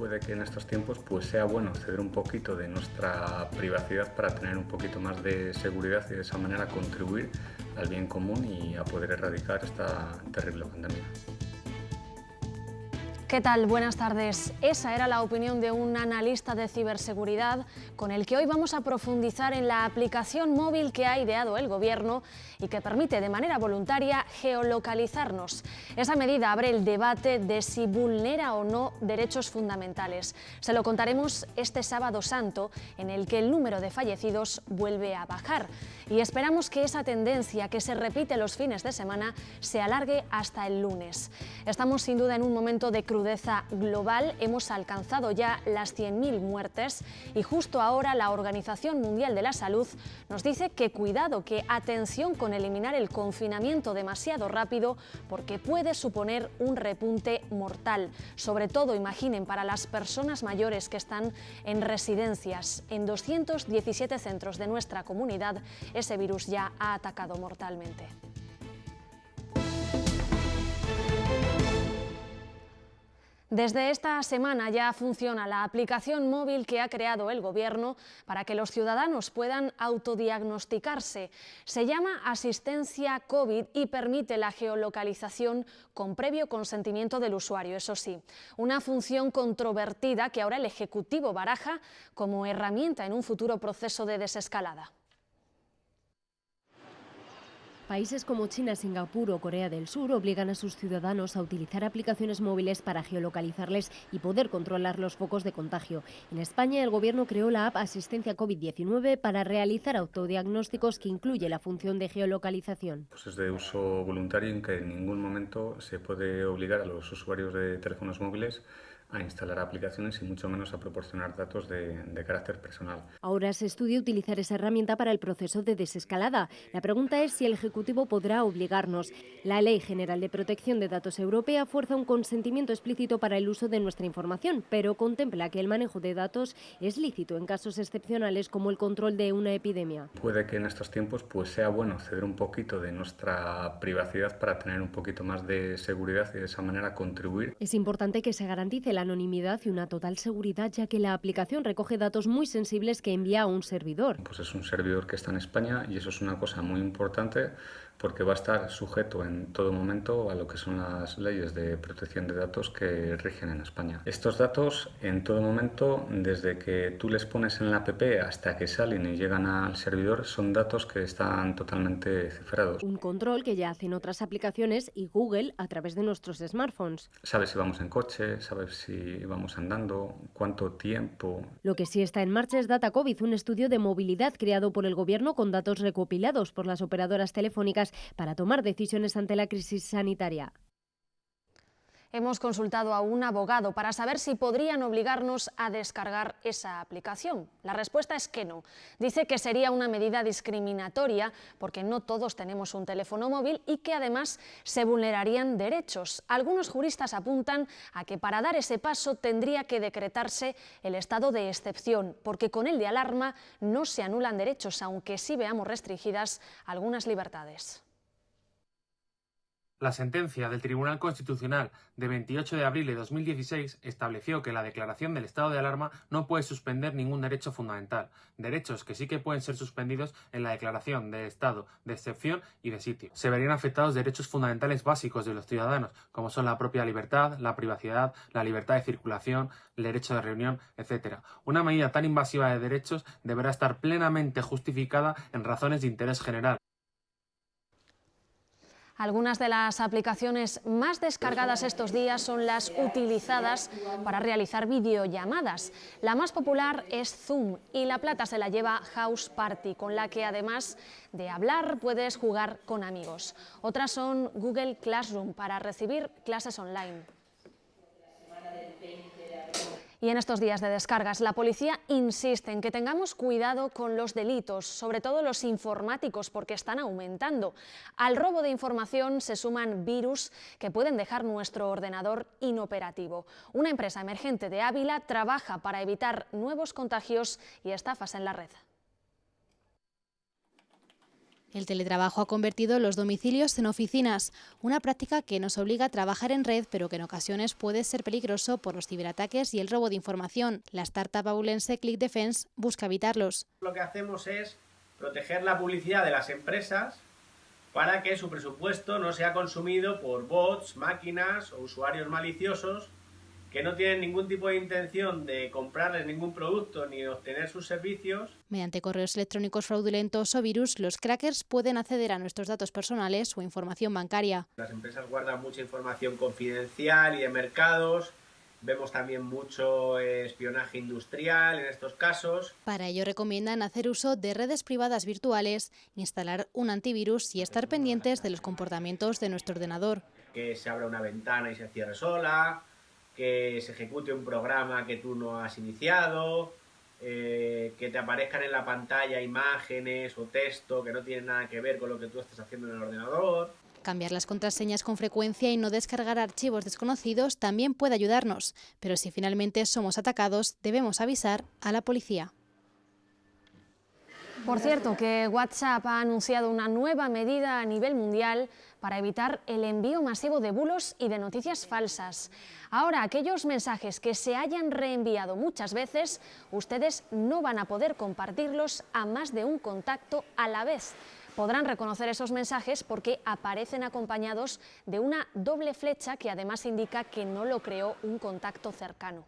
Puede que en estos tiempos pues sea bueno ceder un poquito de nuestra privacidad para tener un poquito más de seguridad y de esa manera contribuir al bien común y a poder erradicar esta terrible pandemia. ¿Qué tal? Buenas tardes. Esa era la opinión de un analista de ciberseguridad con el que hoy vamos a profundizar en la aplicación móvil que ha ideado el Gobierno y que permite de manera voluntaria geolocalizarnos. Esa medida abre el debate de si vulnera o no derechos fundamentales. Se lo contaremos este Sábado Santo, en el que el número de fallecidos vuelve a bajar. Y esperamos que esa tendencia que se repite los fines de semana se alargue hasta el lunes. Estamos sin duda en un momento de crudeza global, hemos alcanzado ya las 100.000 muertes y justo ahora la Organización Mundial de la Salud nos dice que cuidado, que atención con eliminar el confinamiento demasiado rápido porque puede suponer un repunte mortal. Sobre todo, imaginen, para las personas mayores que están en residencias. En 217 centros de nuestra comunidad ese virus ya ha atacado mortalmente. Desde esta semana ya funciona la aplicación móvil que ha creado el Gobierno para que los ciudadanos puedan autodiagnosticarse. Se llama Asistencia COVID y permite la geolocalización con previo consentimiento del usuario, eso sí. Una función controvertida que ahora el Ejecutivo baraja como herramienta en un futuro proceso de desescalada. Países como China, Singapur o Corea del Sur obligan a sus ciudadanos a utilizar aplicaciones móviles para geolocalizarles y poder controlar los focos de contagio. En España, el Gobierno creó la app Asistencia COVID-19 para realizar autodiagnósticos que incluye la función de geolocalización. Pues es de uso voluntario, en que en ningún momento se puede obligar a los usuarios de teléfonos móviles a instalar aplicaciones y mucho menos a proporcionar datos de carácter personal. Ahora se estudia utilizar esa herramienta para el proceso de desescalada. La pregunta es si el Ejecutivo podrá obligarnos. La Ley General de Protección de Datos Europea fuerza un consentimiento explícito para el uso de nuestra información, pero contempla que el manejo de datos es lícito en casos excepcionales como el control de una epidemia. Puede que en estos tiempos pues sea bueno ceder un poquito de nuestra privacidad para tener un poquito más de seguridad y de esa manera contribuir. Es importante que se garantice la anonimidad y una total seguridad, ya que la aplicación recoge datos muy sensibles que envía a un servidor. Pues es un servidor que está en España y eso es una cosa muy importante porque va a estar sujeto en todo momento a lo que son las leyes de protección de datos que rigen en España. Estos datos en todo momento, desde que tú les pones en la app hasta que salen y llegan al servidor, son datos que están totalmente cifrados. Un control que ya hacen otras aplicaciones y Google a través de nuestros smartphones. Sabes si vamos en coche, sabes si vamos andando, cuánto tiempo. Lo que sí está en marcha es Data COVID, un estudio de movilidad creado por el Gobierno con datos recopilados por las operadoras telefónicas para tomar decisiones ante la crisis sanitaria. Hemos consultado a un abogado para saber si podrían obligarnos a descargar esa aplicación. La respuesta es que no. Dice que sería una medida discriminatoria porque no todos tenemos un teléfono móvil y que además se vulnerarían derechos. Algunos juristas apuntan a que para dar ese paso tendría que decretarse el estado de excepción, porque con el de alarma no se anulan derechos, aunque sí veamos restringidas algunas libertades. La sentencia del Tribunal Constitucional de 28 de abril de 2016 estableció que la declaración del estado de alarma no puede suspender ningún derecho fundamental, derechos que sí que pueden ser suspendidos en la declaración de estado de excepción y de sitio. Se verían afectados derechos fundamentales básicos de los ciudadanos, como son la propia libertad, la privacidad, la libertad de circulación, el derecho de reunión, etc. Una medida tan invasiva de derechos deberá estar plenamente justificada en razones de interés general. Algunas de las aplicaciones más descargadas estos días son las utilizadas para realizar videollamadas. La más popular es Zoom y la plata se la lleva House Party, con la que además de hablar puedes jugar con amigos. Otras son Google Classroom para recibir clases online. Y en estos días de descargas, la policía insiste en que tengamos cuidado con los delitos, sobre todo los informáticos, porque están aumentando. Al robo de información se suman virus que pueden dejar nuestro ordenador inoperativo. Una empresa emergente de Ávila trabaja para evitar nuevos contagios y estafas en la red. El teletrabajo ha convertido los domicilios en oficinas, una práctica que nos obliga a trabajar en red, pero que en ocasiones puede ser peligroso por los ciberataques y el robo de información. La startup abulense Click Defense busca evitarlos. Lo que hacemos es proteger la publicidad de las empresas para que su presupuesto no sea consumido por bots, máquinas o usuarios maliciosos que no tienen ningún tipo de intención de comprarles ningún producto ni obtener sus servicios. Mediante correos electrónicos fraudulentos o virus, los crackers pueden acceder a nuestros datos personales o información bancaria. Las empresas guardan mucha información confidencial y de mercados. Vemos también mucho espionaje industrial en estos casos. Para ello recomiendan hacer uso de redes privadas virtuales, instalar un antivirus y estar pendientes de los comportamientos de nuestro ordenador. Que se abra una ventana y se cierre sola, que se ejecute un programa que tú no has iniciado, que te aparezcan en la pantalla imágenes o texto que no tienen nada que ver con lo que tú estás haciendo en el ordenador. Cambiar las contraseñas con frecuencia y no descargar archivos desconocidos también puede ayudarnos, pero si finalmente somos atacados, debemos avisar a la policía. Por cierto, que WhatsApp ha anunciado una nueva medida a nivel mundial para evitar el envío masivo de bulos y de noticias falsas. Ahora, aquellos mensajes que se hayan reenviado muchas veces, ustedes no van a poder compartirlos a más de un contacto a la vez. Podrán reconocer esos mensajes porque aparecen acompañados de una doble flecha que además indica que no lo creó un contacto cercano.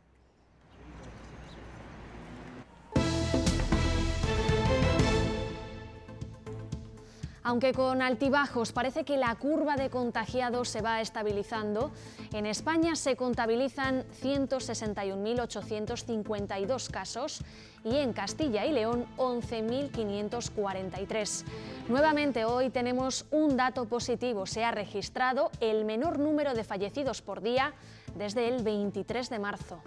Aunque con altibajos parece que la curva de contagiados se va estabilizando, en España se contabilizan 161.852 casos y en Castilla y León 11.543. Nuevamente hoy tenemos un dato positivo, se ha registrado el menor número de fallecidos por día desde el 23 de marzo.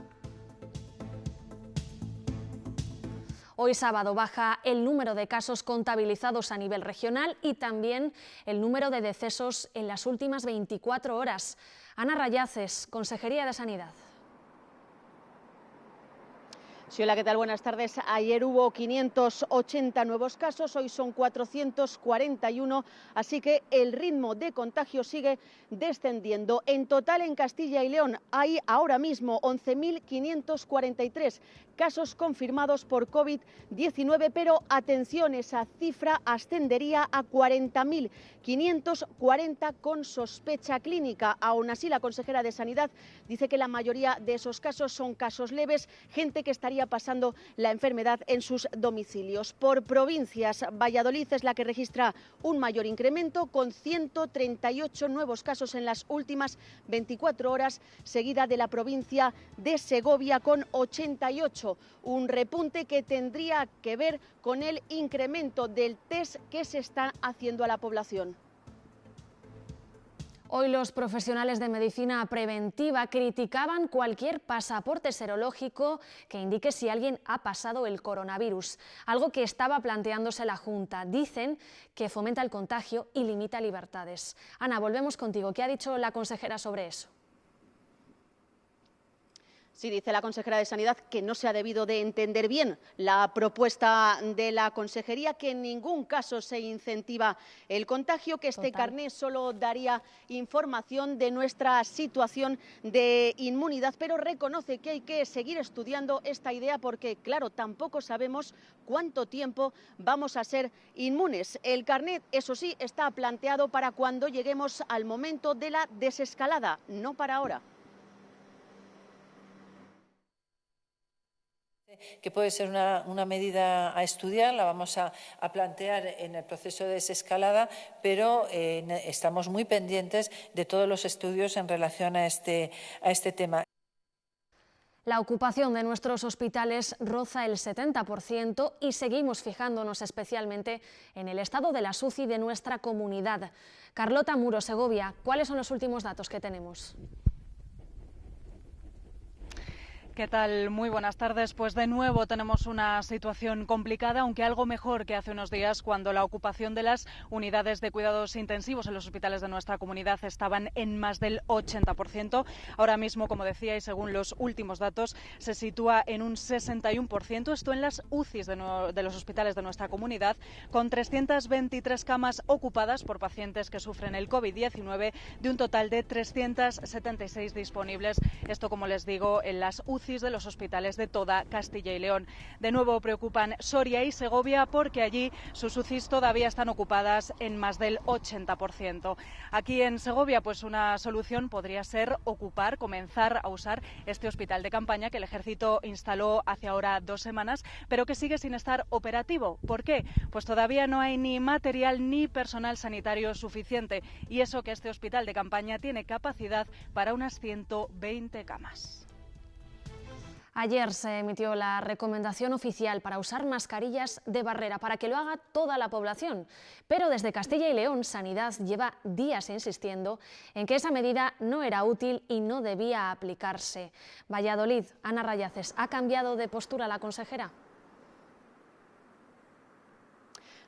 Hoy sábado baja el número de casos contabilizados a nivel regional y también el número de decesos en las últimas 24 horas. Ana Rayaces, Consejería de Sanidad. Sí, hola, ¿qué tal? Buenas tardes. Ayer hubo 580 nuevos casos, hoy son 441, así que el ritmo de contagio sigue descendiendo. En total, en Castilla y León hay ahora mismo 11.543 casos confirmados por COVID-19, pero atención, esa cifra ascendería a 40.540 con sospecha clínica. Aún así, la consejera de Sanidad dice que la mayoría de esos casos son casos leves, gente que estaría pasando la enfermedad en sus domicilios. Por provincias, Valladolid es la que registra un mayor incremento, con 138 nuevos casos en las últimas 24 horas, seguida de la provincia de Segovia con 88. Un repunte que tendría que ver con el incremento del test que se está haciendo a la población. Hoy los profesionales de medicina preventiva criticaban cualquier pasaporte serológico que indique si alguien ha pasado el coronavirus, algo que estaba planteándose la Junta. Dicen que fomenta el contagio y limita libertades. Ana, volvemos contigo. ¿Qué ha dicho la consejera sobre eso? Sí, dice la consejera de Sanidad que no se ha debido de entender bien la propuesta de la consejería, que en ningún caso se incentiva el contagio, que este carné solo daría información de nuestra situación de inmunidad, pero reconoce que hay que seguir estudiando esta idea porque, claro, tampoco sabemos cuánto tiempo vamos a ser inmunes. El carnet, eso sí, está planteado para cuando lleguemos al momento de la desescalada, no para ahora. Que puede ser una medida a estudiar, la vamos a plantear en el proceso de desescalada, pero estamos muy pendientes de todos los estudios en relación a este tema. La ocupación de nuestros hospitales roza el 70% y seguimos fijándonos especialmente en el estado de las UCI de nuestra comunidad. Carlota Muro, Segovia, ¿cuáles son los últimos datos que tenemos? ¿Qué tal? Muy buenas tardes. Pues de nuevo tenemos una situación complicada, aunque algo mejor que hace unos días, cuando la ocupación de las unidades de cuidados intensivos en los hospitales de nuestra comunidad estaban en más del 80%. Ahora mismo, como decía, y según los últimos datos, se sitúa en un 61%. Esto en las UCIs de los hospitales de nuestra comunidad, con 323 camas ocupadas por pacientes que sufren el COVID-19, de un total de 376 disponibles. Esto, como les digo, en las UCIs de los hospitales de toda Castilla y León. De nuevo preocupan Soria y Segovia, porque allí sus UCIs todavía están ocupadas en más del 80%. Aquí en Segovia, pues una solución podría ser comenzar a usar este hospital de campaña que el Ejército instaló hace ahora 2 semanas, pero que sigue sin estar operativo. ¿Por qué? Pues todavía no hay ni material ni personal sanitario suficiente, y eso que este hospital de campaña tiene capacidad para unas 120 camas. Ayer se emitió la recomendación oficial para usar mascarillas de barrera, para que lo haga toda la población. Pero desde Castilla y León, Sanidad lleva días insistiendo en que esa medida no era útil y no debía aplicarse. Valladolid, Ana Rayaces, ¿ha cambiado de postura la consejera?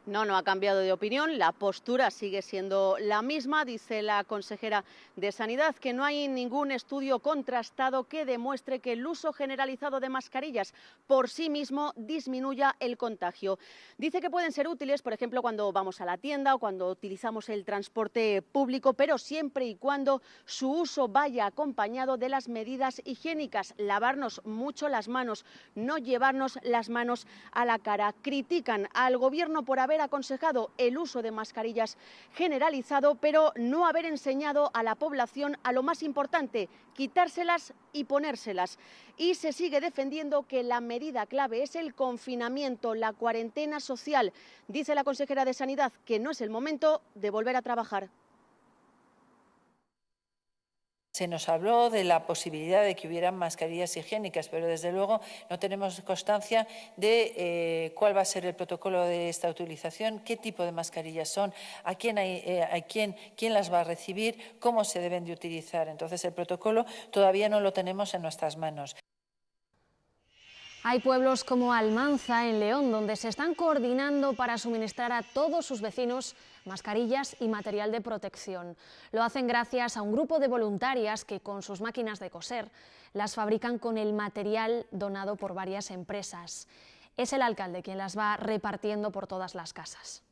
No ha cambiado de opinión, la postura sigue siendo la misma. Dice la consejera de Sanidad que no hay ningún estudio contrastado que demuestre que el uso generalizado de mascarillas por sí mismo disminuya el contagio. Dice que pueden ser útiles, por ejemplo, cuando vamos a la tienda o cuando utilizamos el transporte público, pero siempre y cuando su uso vaya acompañado de las medidas higiénicas, lavarnos mucho las manos, no llevarnos las manos a la cara. Critican al Gobierno por haber aconsejado el uso de mascarillas generalizado, pero no haber enseñado a la población a lo más importante, quitárselas y ponérselas. Y se sigue defendiendo que la medida clave es el confinamiento, la cuarentena social. Dice la consejera de Sanidad que no es el momento de volver a trabajar. Se nos habló de la posibilidad de que hubieran mascarillas higiénicas, pero desde luego no tenemos constancia de cuál va a ser el protocolo de esta utilización, qué tipo de mascarillas son, quién las va a recibir, cómo se deben de utilizar. Entonces, el protocolo todavía no lo tenemos en nuestras manos. Hay pueblos como Almanza, en León, donde se están coordinando para suministrar a todos sus vecinos mascarillas y material de protección. Lo hacen gracias a un grupo de voluntarias que, con sus máquinas de coser, las fabrican con el material donado por varias empresas. Es el alcalde quien las va repartiendo por todas las casas.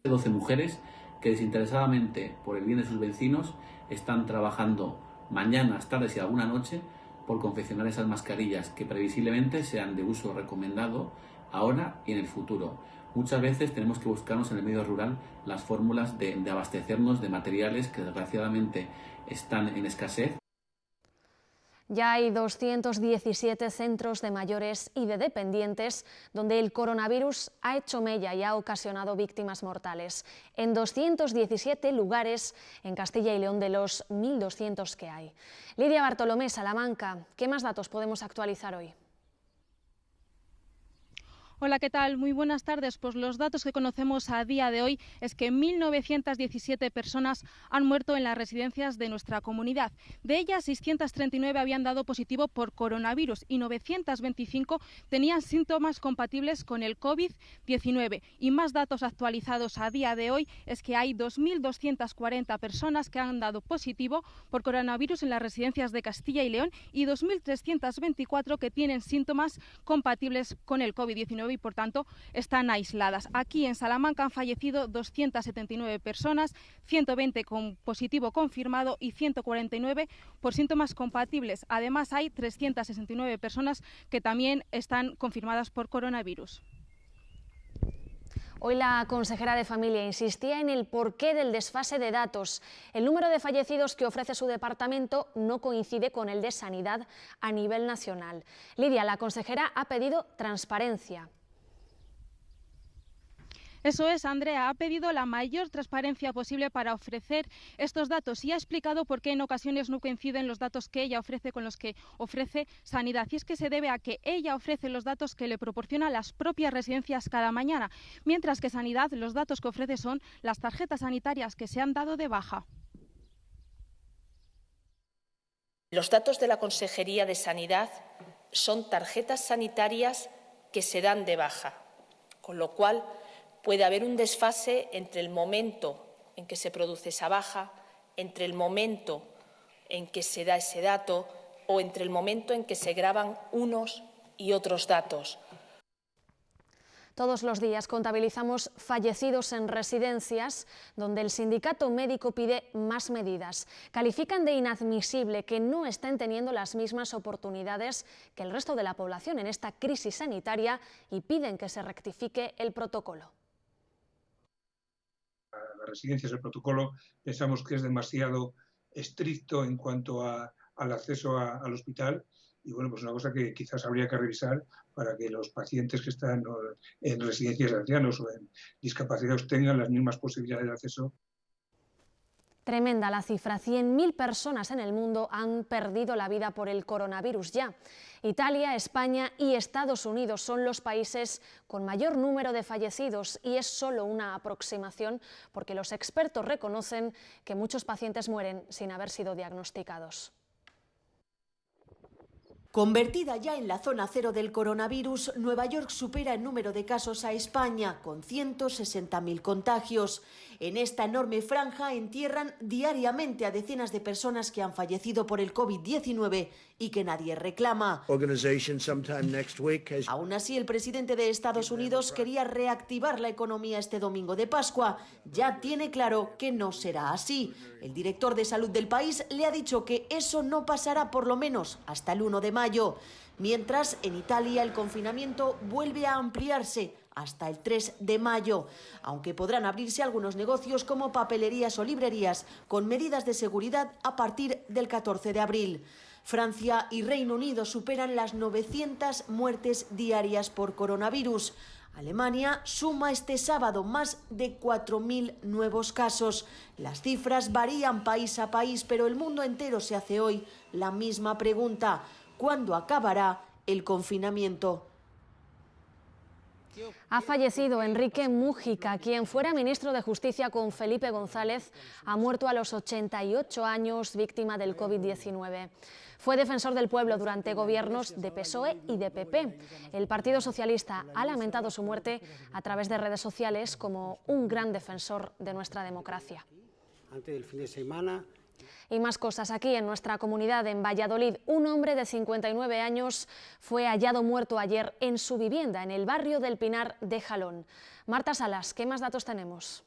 12 mujeres que desinteresadamente, por el bien de sus vecinos, están trabajando mañanas, tardes y alguna noche por confeccionar esas mascarillas que previsiblemente sean de uso recomendado ahora y en el futuro. Muchas veces tenemos que buscarnos en el medio rural las fórmulas de abastecernos de materiales que desgraciadamente están en escasez. Ya hay 217 centros de mayores y de dependientes donde el coronavirus ha hecho mella y ha ocasionado víctimas mortales. En 217 lugares en Castilla y León de los 1.200 que hay. Lidia Bartolomé, Salamanca, ¿qué más datos podemos actualizar hoy? Hola, ¿qué tal? Muy buenas tardes. Pues los datos que conocemos a día de hoy es que 1.917 personas han muerto en las residencias de nuestra comunidad. De ellas, 639 habían dado positivo por coronavirus y 925 tenían síntomas compatibles con el COVID-19. Y más datos actualizados a día de hoy es que hay 2.240 personas que han dado positivo por coronavirus en las residencias de Castilla y León y 2.324 que tienen síntomas compatibles con el COVID-19 y por tanto están aisladas. Aquí en Salamanca han fallecido 279 personas, 120 con positivo confirmado y 149 por síntomas compatibles. Además hay 369 personas que también están confirmadas por coronavirus. Hoy la consejera de Familia insistía en el porqué del desfase de datos. El número de fallecidos que ofrece su departamento no coincide con el de Sanidad a nivel nacional. Lidia, la consejera ha pedido transparencia. Eso es, Andrea, ha pedido la mayor transparencia posible para ofrecer estos datos y ha explicado por qué en ocasiones no coinciden los datos que ella ofrece con los que ofrece Sanidad. Y es que se debe a que ella ofrece los datos que le proporcionan las propias residencias cada mañana, mientras que Sanidad los datos que ofrece son las tarjetas sanitarias que se han dado de baja. Los datos de la Consejería de Sanidad son tarjetas sanitarias que se dan de baja, con lo cual puede haber un desfase entre el momento en que se produce esa baja, entre el momento en que se da ese dato o entre el momento en que se graban unos y otros datos. Todos los días contabilizamos fallecidos en residencias donde el sindicato médico pide más medidas. Califican de inadmisible que no estén teniendo las mismas oportunidades que el resto de la población en esta crisis sanitaria y piden que se rectifique el protocolo. Las residencias, el protocolo, pensamos que es demasiado estricto en cuanto al acceso al hospital. Y bueno, pues una cosa que quizás habría que revisar para que los pacientes que están en residencias de ancianos o en discapacitados tengan las mismas posibilidades de acceso. Tremenda la cifra, 100.000 personas en el mundo han perdido la vida por el coronavirus ya. Italia, España y Estados Unidos son los países con mayor número de fallecidos y es solo una aproximación porque los expertos reconocen que muchos pacientes mueren sin haber sido diagnosticados. Convertida ya en la zona cero del coronavirus, Nueva York supera en número de casos a España, con 160.000 contagios. En esta enorme franja entierran diariamente a decenas de personas que han fallecido por el COVID-19 y que nadie reclama. Aún así, el presidente de Estados Unidos quería reactivar la economía este domingo de Pascua. Ya tiene claro que no será así. El director de salud del país le ha dicho que eso no pasará por lo menos hasta el 1 de mayo. Mientras, en Italia el confinamiento vuelve a ampliarse hasta el 3 de mayo, aunque podrán abrirse algunos negocios como papelerías o librerías con medidas de seguridad a partir del 14 de abril. Francia y Reino Unido superan las 900 muertes diarias por coronavirus. Alemania suma este sábado más de 4.000 nuevos casos. Las cifras varían país a país, pero el mundo entero se hace hoy la misma pregunta: ¿cuándo acabará el confinamiento? Ha fallecido Enrique Mújica, quien fuera ministro de Justicia con Felipe González, ha muerto a los 88 años víctima del COVID-19. Fue defensor del pueblo durante gobiernos de PSOE y de PP. El Partido Socialista ha lamentado su muerte a través de redes sociales como un gran defensor de nuestra democracia. Antes del fin de semana. Y más cosas aquí en nuestra comunidad, en Valladolid. Un hombre de 59 años fue hallado muerto ayer en su vivienda, en el barrio del Pinar de Jalón. Marta Salas, ¿qué más datos tenemos?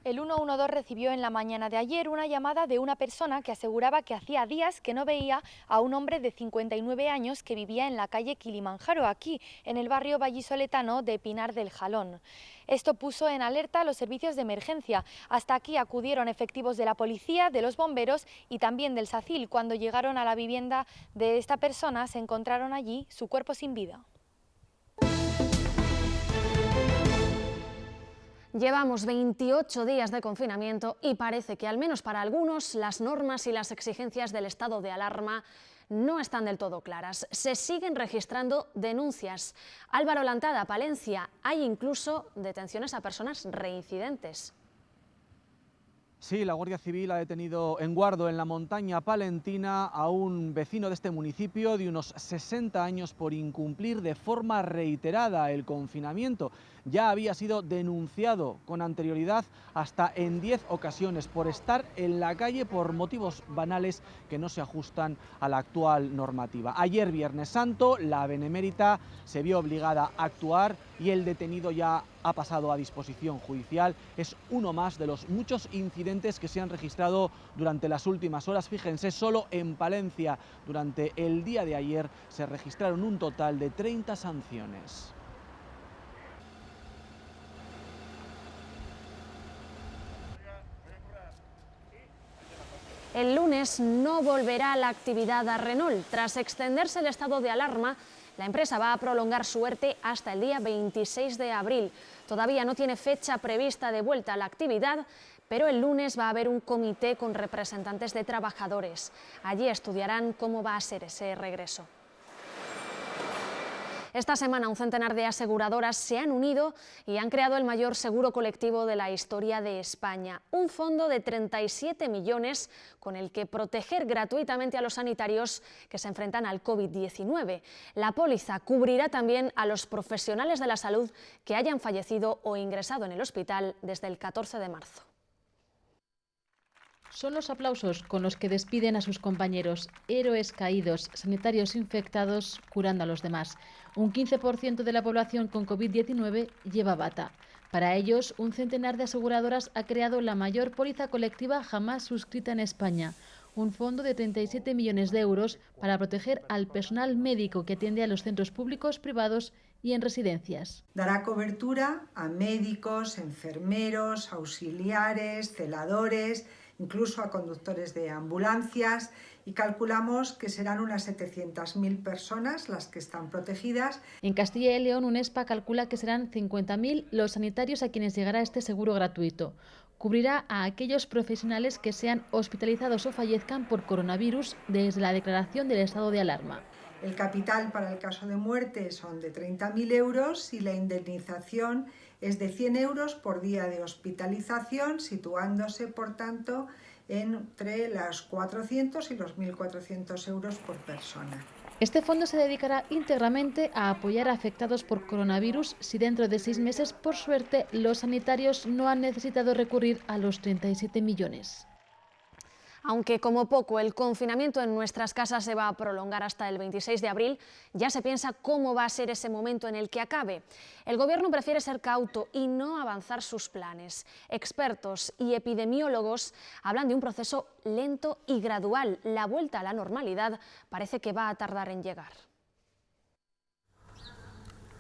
El 112 recibió en la mañana de ayer una llamada de una persona que aseguraba que hacía días que no veía a un hombre de 59 años que vivía en la calle Kilimanjaro, aquí en el barrio vallisoletano de Pinar del Jalón. Esto puso en alerta a los servicios de emergencia. Hasta aquí acudieron efectivos de la policía, de los bomberos y también del SACIL. Cuando llegaron a la vivienda de esta persona, se encontraron allí su cuerpo sin vida. Llevamos 28 días de confinamiento y parece que, al menos para algunos, las normas y las exigencias del estado de alarma no están del todo claras. Se siguen registrando denuncias. Álvaro Lantada, Palencia, hay incluso detenciones a personas reincidentes. Sí, la Guardia Civil ha detenido en Guardo, en la montaña palentina, a un vecino de este municipio de unos 60 años por incumplir de forma reiterada el confinamiento. Ya había sido denunciado con anterioridad hasta en 10 ocasiones por estar en la calle por motivos banales que no se ajustan a la actual normativa. Ayer, Viernes Santo, la Benemérita se vio obligada a actuar y el detenido ya ha pasado a disposición judicial. Es uno más de los muchos incidentes que se han registrado durante las últimas horas. Fíjense, solo en Palencia durante el día de ayer se registraron un total de 30 sanciones. El lunes no volverá la actividad a Renault. Tras extenderse el estado de alarma, la empresa va a prolongar su ERTE hasta el día 26 de abril. Todavía no tiene fecha prevista de vuelta a la actividad, pero el lunes va a haber un comité con representantes de trabajadores. Allí estudiarán cómo va a ser ese regreso. Esta semana un centenar de aseguradoras se han unido y han creado el mayor seguro colectivo de la historia de España. Un fondo de 37 millones con el que proteger gratuitamente a los sanitarios que se enfrentan al COVID-19. La póliza cubrirá también a los profesionales de la salud que hayan fallecido o ingresado en el hospital desde el 14 de marzo. Son los aplausos con los que despiden a sus compañeros, héroes caídos, sanitarios infectados, curando a los demás. Un 15% de la población con COVID-19 lleva bata. Para ellos, un centenar de aseguradoras ha creado la mayor póliza colectiva jamás suscrita en España. Un fondo de 37 millones de euros para proteger al personal médico que atiende a los centros públicos, privados y en residencias. Dará cobertura a médicos, enfermeros, auxiliares, celadores, incluso a conductores de ambulancias, y calculamos que serán unas 700.000 personas las que están protegidas. En Castilla y León, UNESPA calcula que serán 50.000 los sanitarios a quienes llegará este seguro gratuito. Cubrirá a aquellos profesionales que sean hospitalizados o fallezcan por coronavirus desde la declaración del estado de alarma. El capital para el caso de muerte son de 30.000 euros y la indemnización es de 100 euros por día de hospitalización, situándose, por tanto, entre los 400 y los 1.400 euros por persona. Este fondo se dedicará íntegramente a apoyar a afectados por coronavirus si dentro de 6 meses, por suerte, los sanitarios no han necesitado recurrir a los 37 millones. Aunque como poco el confinamiento en nuestras casas se va a prolongar hasta el 26 de abril, ya se piensa cómo va a ser ese momento en el que acabe. El Gobierno prefiere ser cauto y no avanzar sus planes. Expertos y epidemiólogos hablan de un proceso lento y gradual. La vuelta a la normalidad parece que va a tardar en llegar.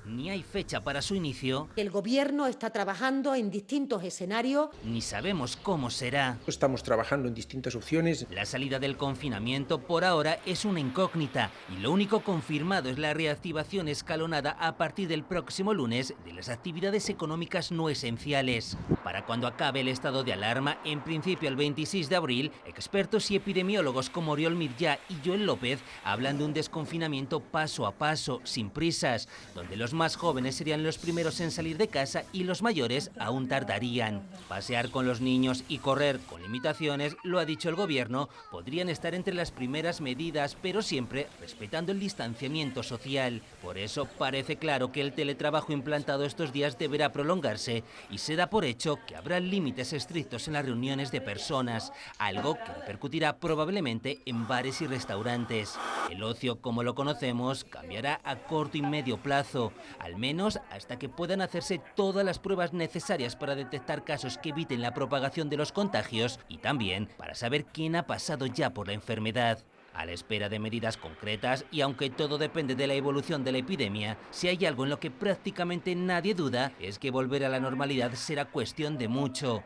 Ni hay fecha para su inicio. El Gobierno está trabajando en distintos escenarios. Ni sabemos cómo será. Estamos trabajando en distintas opciones. La salida del confinamiento por ahora es una incógnita y lo único confirmado es la reactivación escalonada a partir del próximo lunes de las actividades económicas no esenciales. Para cuando acabe el estado de alarma, en principio el 26 de abril, expertos y epidemiólogos como Oriol Mirllà y Joel López hablan de un desconfinamiento paso a paso, sin prisas, donde los más jóvenes serían los primeros en salir de casa y los mayores aún tardarían. Pasear con los niños y correr con limitaciones, lo ha dicho el Gobierno, podrían estar entre las primeras medidas, pero siempre respetando el distanciamiento social. Por eso parece claro que el teletrabajo implantado estos días deberá prolongarse y se da por hecho que habrá límites estrictos en las reuniones de personas, algo que repercutirá probablemente en bares y restaurantes. El ocio, como lo conocemos, cambiará a corto y medio plazo, al menos hasta que puedan hacerse todas las pruebas necesarias para detectar casos que eviten la propagación de los contagios y también para saber quién ha pasado ya por la enfermedad. A la espera de medidas concretas y aunque todo depende de la evolución de la epidemia, si hay algo en lo que prácticamente nadie duda es que volver a la normalidad será cuestión de mucho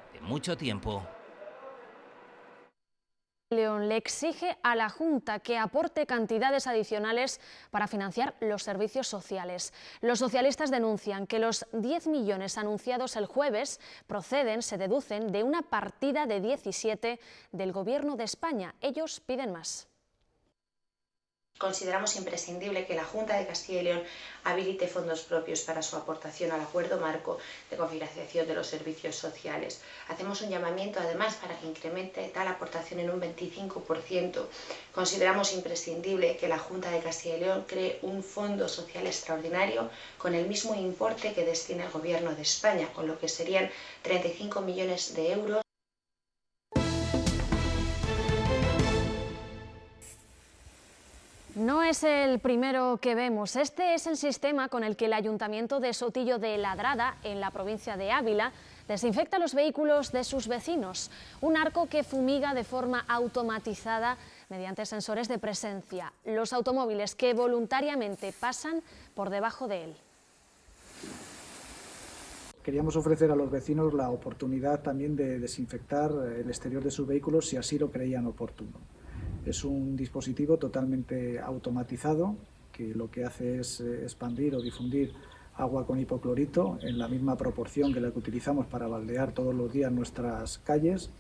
tiempo. León le exige a la Junta que aporte cantidades adicionales para financiar los servicios sociales. Los socialistas denuncian que los 10 millones anunciados el jueves se deducen de una partida de 17 del Gobierno de España. Ellos piden más. Consideramos imprescindible que la Junta de Castilla y León habilite fondos propios para su aportación al acuerdo marco de cofinanciación de los servicios sociales. Hacemos un llamamiento además para que incremente tal aportación en un 25%. Consideramos imprescindible que la Junta de Castilla y León cree un fondo social extraordinario con el mismo importe que destina el Gobierno de España, con lo que serían 35 millones de euros. No es el primero que vemos. Este es el sistema con el que el Ayuntamiento de Sotillo de Ladrada, en la provincia de Ávila, desinfecta los vehículos de sus vecinos. Un arco que fumiga de forma automatizada mediante sensores de presencia. Los automóviles que voluntariamente pasan por debajo de él. Queríamos ofrecer a los vecinos la oportunidad también de desinfectar el exterior de sus vehículos si así lo creían oportuno. Es un dispositivo totalmente automatizado que lo que hace es expandir o difundir agua con hipoclorito en la misma proporción que la que utilizamos para baldear todos los días nuestras calles.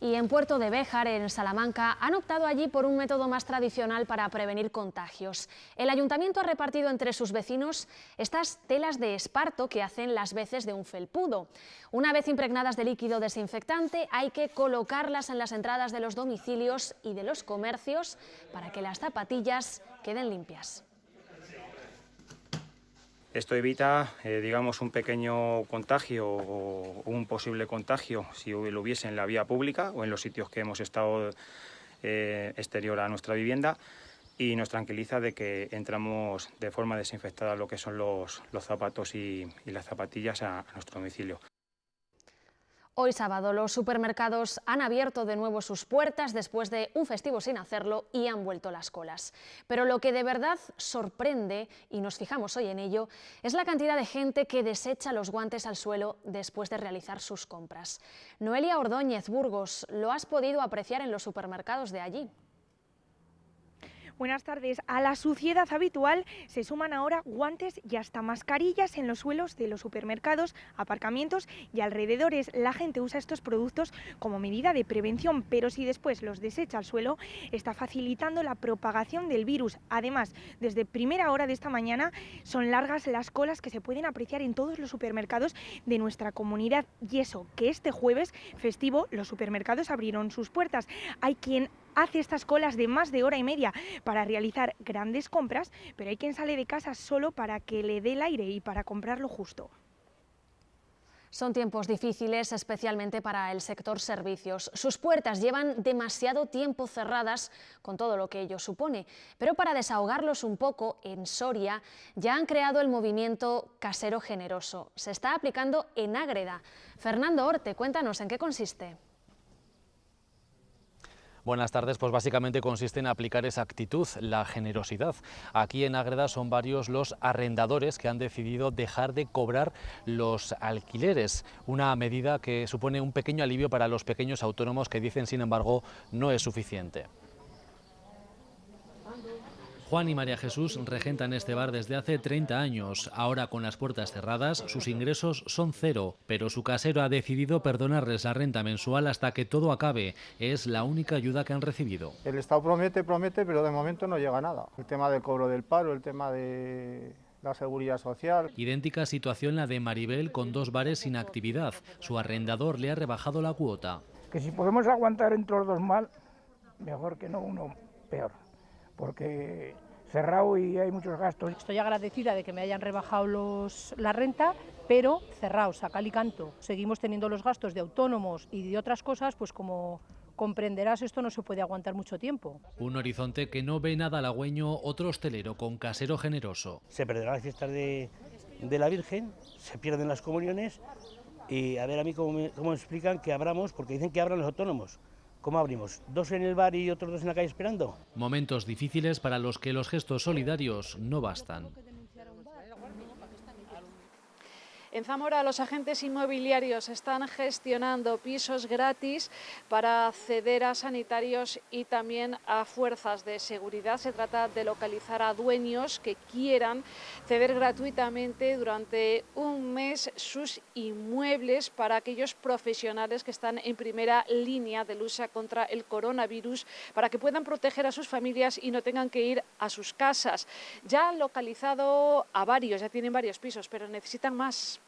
Y en Puerto de Béjar, en Salamanca, han optado allí por un método más tradicional para prevenir contagios. El ayuntamiento ha repartido entre sus vecinos estas telas de esparto que hacen las veces de un felpudo. Una vez impregnadas de líquido desinfectante, hay que colocarlas en las entradas de los domicilios y de los comercios para que las zapatillas queden limpias. Esto evita, digamos, un pequeño contagio o un posible contagio si lo hubiese en la vía pública o en los sitios que hemos estado exterior a nuestra vivienda, y nos tranquiliza de que entramos de forma desinfectada lo que son los zapatos y las zapatillas a nuestro domicilio. Hoy sábado los supermercados han abierto de nuevo sus puertas después de un festivo sin hacerlo y han vuelto las colas. Pero lo que de verdad sorprende, y nos fijamos hoy en ello, es la cantidad de gente que desecha los guantes al suelo después de realizar sus compras. Noelia Ordóñez, Burgos, ¿lo has podido apreciar en los supermercados de allí? Buenas tardes. A la suciedad habitual se suman ahora guantes y hasta mascarillas en los suelos de los supermercados, aparcamientos y alrededores. La gente usa estos productos como medida de prevención, pero si después los desecha al suelo, está facilitando la propagación del virus. Además, desde primera hora de esta mañana son largas las colas que se pueden apreciar en todos los supermercados de nuestra comunidad. Y eso, que este jueves festivo los supermercados abrieron sus puertas. Hay quien hace estas colas de más de hora y media para realizar grandes compras, pero hay quien sale de casa solo para que le dé el aire y para comprar lo justo. Son tiempos difíciles, especialmente para el sector servicios. Sus puertas llevan demasiado tiempo cerradas, con todo lo que ello supone. Pero para desahogarlos un poco, en Soria ya han creado el movimiento Casero Generoso. Se está aplicando en Ágreda. Fernando Orte, cuéntanos en qué consiste. Buenas tardes, pues básicamente consiste en aplicar esa actitud, la generosidad. Aquí en Ágreda son varios los arrendadores que han decidido dejar de cobrar los alquileres, una medida que supone un pequeño alivio para los pequeños autónomos que dicen, sin embargo, no es suficiente. Juan y María Jesús regentan este bar desde hace 30 años. Ahora, con las puertas cerradas, sus ingresos son cero, pero su casero ha decidido perdonarles la renta mensual hasta que todo acabe. Es la única ayuda que han recibido. El Estado promete, pero de momento no llega nada. El tema del cobro del paro, el tema de la seguridad social. Idéntica situación la de Maribel, con 2 bares sin actividad. Su arrendador le ha rebajado la cuota. Que si podemos aguantar entre los dos mal, mejor que no uno peor. Porque cerrado y hay muchos gastos. Estoy agradecida de que me hayan rebajado la renta, pero cerrados, a cal y canto. Seguimos teniendo los gastos de autónomos y de otras cosas, pues como comprenderás, esto no se puede aguantar mucho tiempo. Un horizonte que no ve nada halagüeño otro hostelero con Casero Generoso. Se perderán las fiestas de la Virgen, se pierden las comuniones y a ver a mí cómo me explican que abramos, porque dicen que abran los autónomos. ¿Cómo abrimos? ¿2 en el bar y otros 2 en la calle esperando? Momentos difíciles para los que los gestos solidarios no bastan. En Zamora, los agentes inmobiliarios están gestionando pisos gratis para acceder a sanitarios y también a fuerzas de seguridad. Se trata de localizar a dueños que quieran ceder gratuitamente durante un mes sus inmuebles para aquellos profesionales que están en primera línea de lucha contra el coronavirus, para que puedan proteger a sus familias y no tengan que ir a sus casas. Ya han localizado a varios, ya tienen varios pisos, pero necesitan más.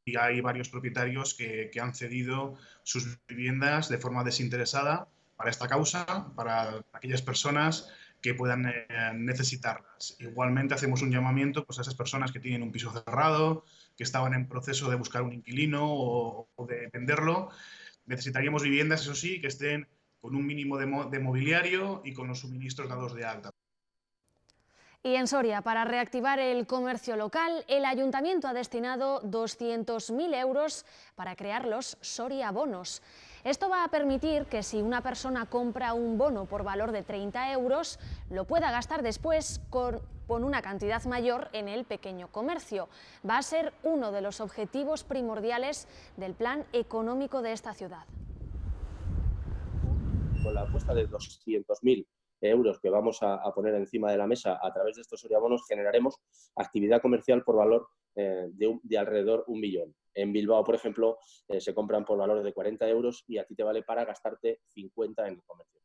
Y hay varios propietarios que han cedido sus viviendas de forma desinteresada para esta causa, para aquellas personas que puedan necesitarlas. Igualmente hacemos un llamamiento pues, a esas personas que tienen un piso cerrado, que estaban en proceso de buscar un inquilino o de venderlo. Necesitaríamos viviendas, eso sí, que estén con un mínimo de mobiliario y con los suministros dados de alta. Y en Soria, para reactivar el comercio local, el Ayuntamiento ha destinado 200.000 euros para crear los Soria Bonos. Esto va a permitir que si una persona compra un bono por valor de 30 euros, lo pueda gastar después con una cantidad mayor en el pequeño comercio. Va a ser uno de los objetivos primordiales del plan económico de esta ciudad. Con la apuesta de 200.000 euros que vamos a poner encima de la mesa a través de estos soriabonos, generaremos actividad comercial por valor de alrededor 1 millón. En Bilbao, por ejemplo, se compran por valores de 40 euros y a ti te vale para gastarte 50 en el comercio.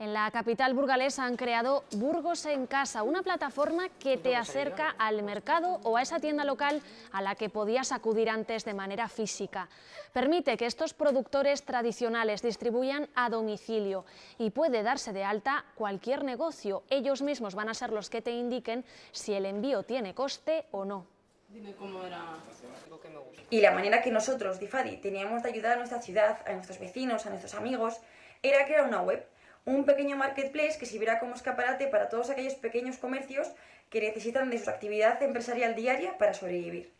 En la capital burgalesa han creado Burgos en Casa, una plataforma que te acerca al mercado o a esa tienda local a la que podías acudir antes de manera física. Permite que estos productores tradicionales distribuyan a domicilio y puede darse de alta cualquier negocio. Ellos mismos van a ser los que te indiquen si el envío tiene coste o no. Dime cómo era. Y la manera que nosotros, Difadi, teníamos de ayudar a nuestra ciudad, a nuestros vecinos, a nuestros amigos, era crear una web. Un pequeño marketplace que sirviera como escaparate para todos aquellos pequeños comercios que necesitan de su actividad empresarial diaria para sobrevivir.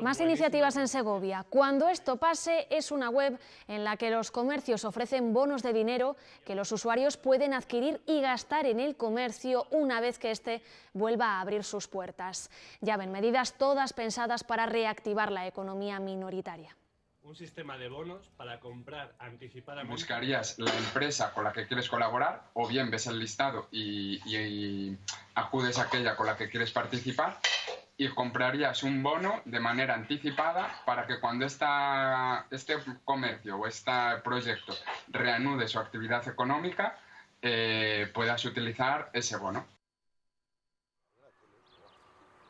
Más iniciativas en Segovia. Cuando esto pase es una web en la que los comercios ofrecen bonos de dinero que los usuarios pueden adquirir y gastar en el comercio una vez que éste vuelva a abrir sus puertas. Ya ven, medidas todas pensadas para reactivar la economía minoritaria. Un sistema de bonos para comprar anticipadamente. Buscarías la empresa con la que quieres colaborar o bien ves el listado y acudes a aquella con la que quieres participar y comprarías un bono de manera anticipada para que cuando este comercio o este proyecto reanude su actividad económica puedas utilizar ese bono.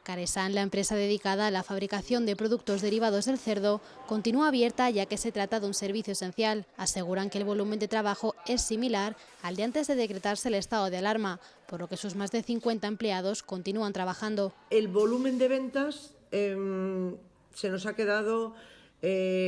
Caresan, la empresa dedicada a la fabricación de productos derivados del cerdo, continúa abierta ya que se trata de un servicio esencial. Aseguran que el volumen de trabajo es similar al de antes de decretarse el estado de alarma, por lo que sus más de 50 empleados continúan trabajando. El volumen de ventas se nos ha quedado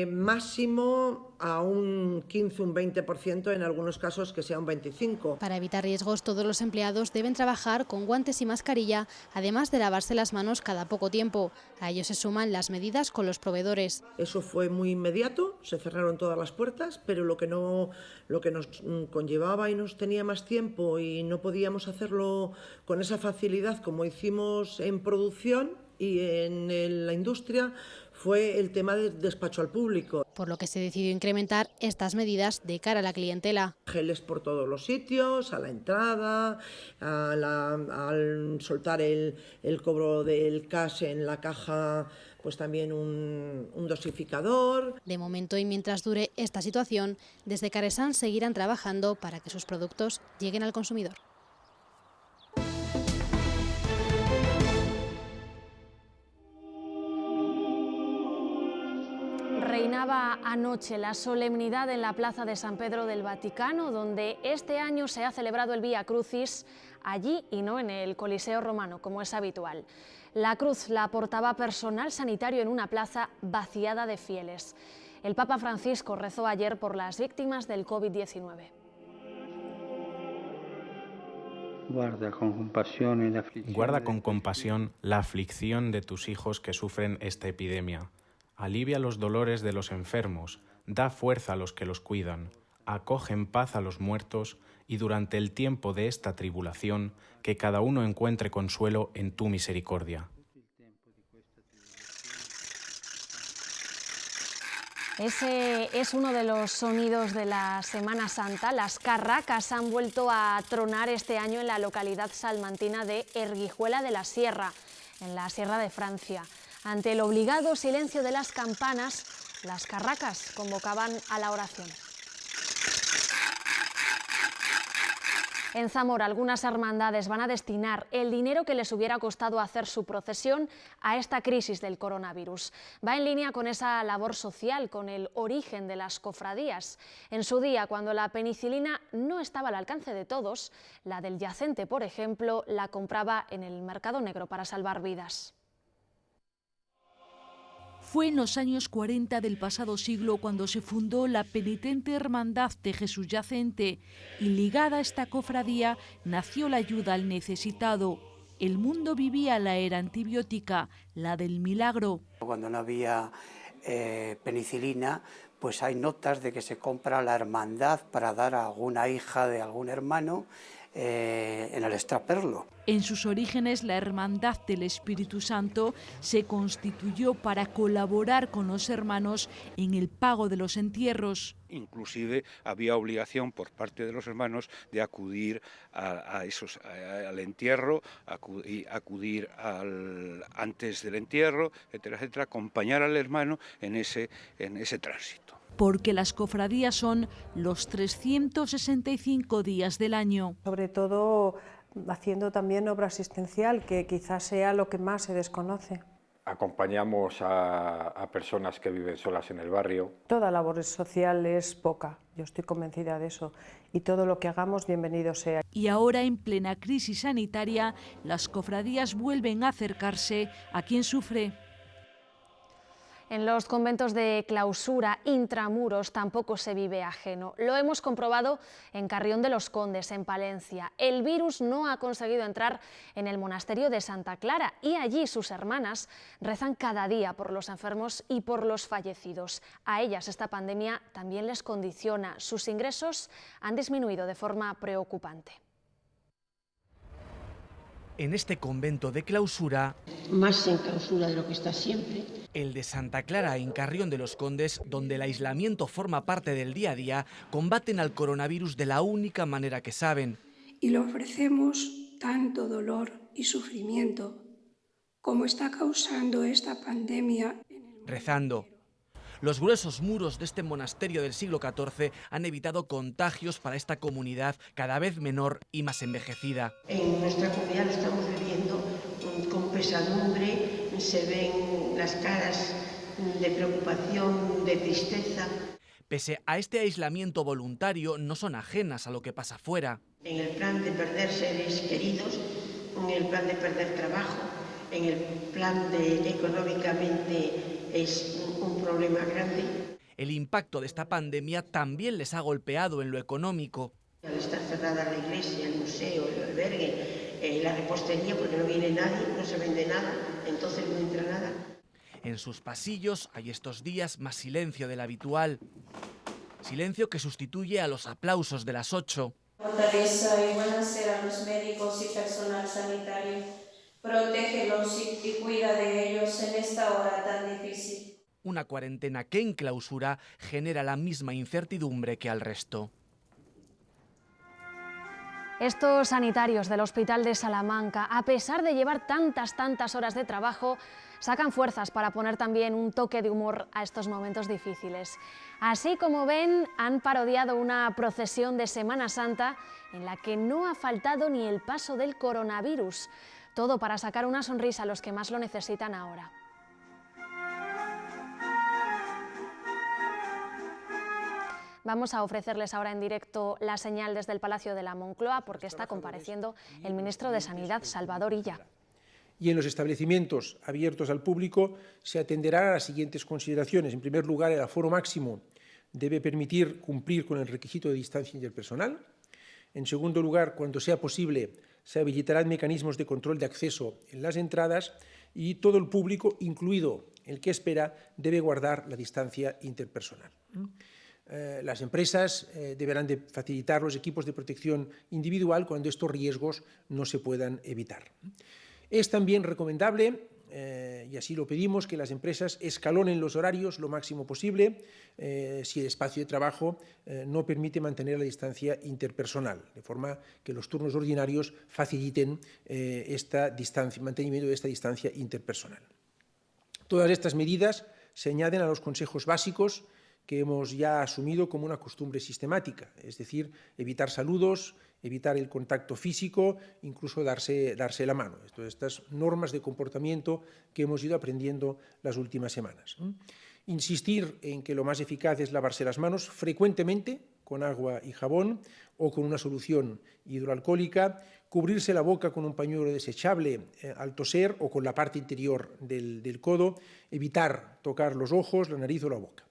máximo a un 15, un 20%, en algunos casos que sea un 25%. Para evitar riesgos, todos los empleados deben trabajar con guantes y mascarilla, además de lavarse las manos cada poco tiempo. A ello se suman las medidas con los proveedores. Eso fue muy inmediato, se cerraron todas las puertas, pero lo que nos conllevaba y nos tenía más tiempo y no podíamos hacerlo con esa facilidad como hicimos en producción y en la industria, fue el tema del despacho al público. Por lo que se decidió incrementar estas medidas de cara a la clientela. Geles por todos los sitios, a la entrada, al soltar el cobro del cash en la caja, pues también un dosificador. De momento y mientras dure esta situación, desde Caresan seguirán trabajando para que sus productos lleguen al consumidor. Reinaba anoche la solemnidad en la plaza de San Pedro del Vaticano, donde este año se ha celebrado el Vía Crucis allí y no en el Coliseo Romano, como es habitual. La cruz la portaba personal sanitario en una plaza vaciada de fieles. El Papa Francisco rezó ayer por las víctimas del COVID-19. Guarda con compasión la aflicción de tus hijos que sufren esta epidemia. Alivia los dolores de los enfermos, da fuerza a los que los cuidan, acoge en paz a los muertos y durante el tiempo de esta tribulación que cada uno encuentre consuelo en tu misericordia. Ese es uno de los sonidos de la Semana Santa. Las carracas han vuelto a tronar este año en la localidad salmantina de Erguijuela de la Sierra, en la Sierra de Francia. Ante el obligado silencio de las campanas, las carracas convocaban a la oración. En Zamora, algunas hermandades van a destinar el dinero que les hubiera costado hacer su procesión a esta crisis del coronavirus. Va en línea con esa labor social, con el origen de las cofradías. En su día, cuando la penicilina no estaba al alcance de todos, la del Yacente, por ejemplo, la compraba en el mercado negro para salvar vidas. Fue en los años 40 del pasado siglo cuando se fundó la penitente Hermandad de Jesús Yacente y ligada a esta cofradía nació la ayuda al necesitado. El mundo vivía la era antibiótica, la del milagro. Cuando no había penicilina, pues hay notas de que se compra la hermandad para dar a alguna hija de algún hermano en el extraperlo. En sus orígenes, la Hermandad del Espíritu Santo se constituyó para colaborar con los hermanos en el pago de los entierros. Inclusive había obligación por parte de los hermanos de acudir al entierro, acudir antes del entierro, etcétera, etcétera, acompañar al hermano en ese tránsito. Porque las cofradías son los 365 días del año. Sobre todo haciendo también obra asistencial, que quizás sea lo que más se desconoce. Acompañamos a personas que viven solas en el barrio. Toda labor social es poca, yo estoy convencida de eso, y todo lo que hagamos bienvenido sea. Y ahora, en plena crisis sanitaria, las cofradías vuelven a acercarse a quien sufre. En los conventos de clausura, intramuros, tampoco se vive ajeno. Lo hemos comprobado en Carrión de los Condes, en Palencia. El virus no ha conseguido entrar en el monasterio de Santa Clara y allí sus hermanas rezan cada día por los enfermos y por los fallecidos. A ellas esta pandemia también les condiciona. Sus ingresos han disminuido de forma preocupante. En este convento de clausura, más en clausura de lo que está siempre, el de Santa Clara en Carrión de los Condes, donde el aislamiento forma parte del día a día, combaten al coronavirus de la única manera que saben. Y le ofrecemos tanto dolor y sufrimiento como está causando esta pandemia. Rezando. Los gruesos muros de este monasterio del siglo XIV han evitado contagios para esta comunidad cada vez menor y más envejecida. En nuestra comunidad lo estamos viviendo con pesadumbre, se ven las caras de preocupación, de tristeza. Pese a este aislamiento voluntario, no son ajenas a lo que pasa fuera. En el plan de perder seres queridos, en el plan de perder trabajo, en el plan de económicamente es un problema grande. El impacto de esta pandemia también les ha golpeado en lo económico. Al estar cerrada la iglesia, el museo, el albergue, la repostería, porque no viene nadie, no se vende nada, entonces no entra nada. En sus pasillos hay estos días más silencio del habitual. Silencio que sustituye a los aplausos de las 8. Fortaleza y buenasera a los médicos y personal sanitario. Protégelos y cuida de ellos en esta hora tan difícil. Una cuarentena que en clausura genera la misma incertidumbre que al resto. Estos sanitarios del Hospital de Salamanca, a pesar de llevar tantas horas de trabajo, sacan fuerzas para poner también un toque de humor a estos momentos difíciles. Así como ven, han parodiado una procesión de Semana Santa en la que no ha faltado ni el paso del coronavirus. Todo para sacar una sonrisa a los que más lo necesitan ahora. Vamos a ofrecerles ahora en directo la señal desde el Palacio de la Moncloa porque está compareciendo el ministro de Sanidad, Salvador Illa. Y en los establecimientos abiertos al público se atenderá a las siguientes consideraciones. En primer lugar, el aforo máximo debe permitir cumplir con el requisito de distancia interpersonal. En segundo lugar, cuando sea posible, se habilitarán mecanismos de control de acceso en las entradas y todo el público, incluido el que espera, debe guardar la distancia interpersonal. Las empresas deberán de facilitar los equipos de protección individual cuando estos riesgos no se puedan evitar. Es también recomendable, y así lo pedimos, que las empresas escalonen los horarios lo máximo posible si el espacio de trabajo no permite mantener la distancia interpersonal, de forma que los turnos ordinarios faciliten mantenimiento de esta distancia interpersonal. Todas estas medidas se añaden a los consejos básicos que hemos ya asumido como una costumbre sistemática, es decir, evitar saludos, evitar el contacto físico, incluso darse la mano. Estas normas de comportamiento que hemos ido aprendiendo las últimas semanas. Insistir en que lo más eficaz es lavarse las manos frecuentemente con agua y jabón o con una solución hidroalcohólica, cubrirse la boca con un pañuelo desechable al toser o con la parte interior del codo, evitar tocar los ojos, la nariz o la boca.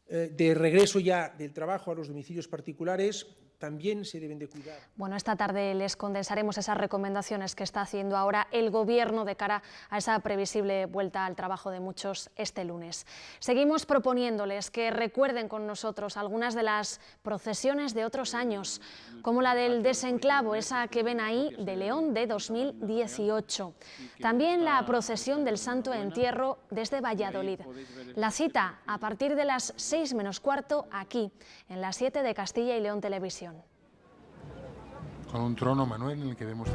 De regreso ya del trabajo a los domicilios particulares, también se deben de cuidar. Bueno, esta tarde les condensaremos esas recomendaciones que está haciendo ahora el Gobierno de cara a esa previsible vuelta al trabajo de muchos este lunes. Seguimos proponiéndoles que recuerden con nosotros algunas de las procesiones de otros años, como la del Desenclavo, esa que ven ahí, de León de 2018. También la procesión del Santo Entierro desde Valladolid. La cita a partir de las 6 menos cuarto aquí, en las 7 de Castilla y León Televisión. Con un trono, Manuel, en el que vemos